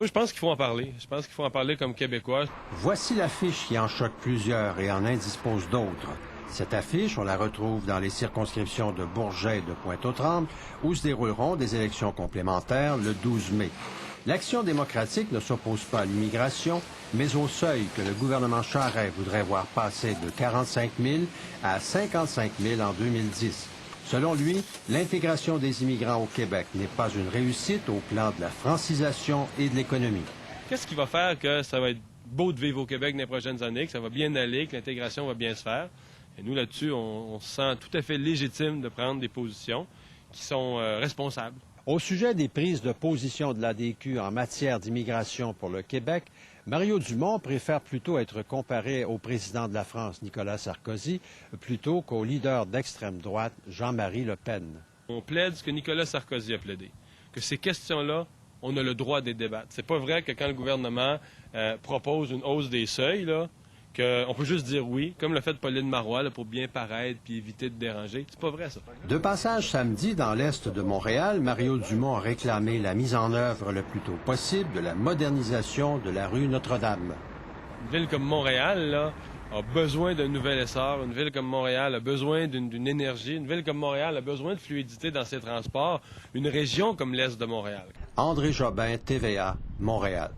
Moi, je pense qu'il faut en parler. Je pense qu'il faut en parler comme Québécois. Voici l'affiche qui en choque plusieurs et en indispose d'autres. Cette affiche, on la retrouve dans les circonscriptions de Bourget et de Pointe-aux-Trembles, où se dérouleront des élections complémentaires le 12 mai. L'Action démocratique ne s'oppose pas à l'immigration, mais au seuil que le gouvernement Charest voudrait voir passer de 45 000 à 55 000 en 2010. Selon lui, l'intégration des immigrants au Québec n'est pas une réussite au plan de la francisation et de l'économie. Qu'est-ce qui va faire que ça va être beau de vivre au Québec dans les prochaines années, que ça va bien aller, que l'intégration va bien se faire? Et nous, là-dessus, on se sent tout à fait légitime de prendre des positions qui sont responsables. Au sujet des prises de position de l'ADQ en matière d'immigration pour le Québec, Mario Dumont préfère plutôt être comparé au président de la France, Nicolas Sarkozy, plutôt qu'au leader d'extrême droite, Jean-Marie Le Pen. On plaide ce que Nicolas Sarkozy a plaidé, que ces questions-là, on a le droit de les débattre. C'est pas vrai que quand le gouvernement propose une hausse des seuils, là, qu'on peut juste dire oui, comme l'a fait Pauline Marois, là, pour bien paraître puis éviter de déranger. C'est pas vrai, ça. De passage samedi dans l'est de Montréal, Mario Dumont a réclamé la mise en œuvre le plus tôt possible de la modernisation de la rue Notre-Dame. Une ville comme Montréal, là, a besoin d'un nouvel essor. Une ville comme Montréal a besoin d'une énergie. Une ville comme Montréal a besoin de fluidité dans ses transports. Une région comme l'est de Montréal. André Jobin, TVA, Montréal.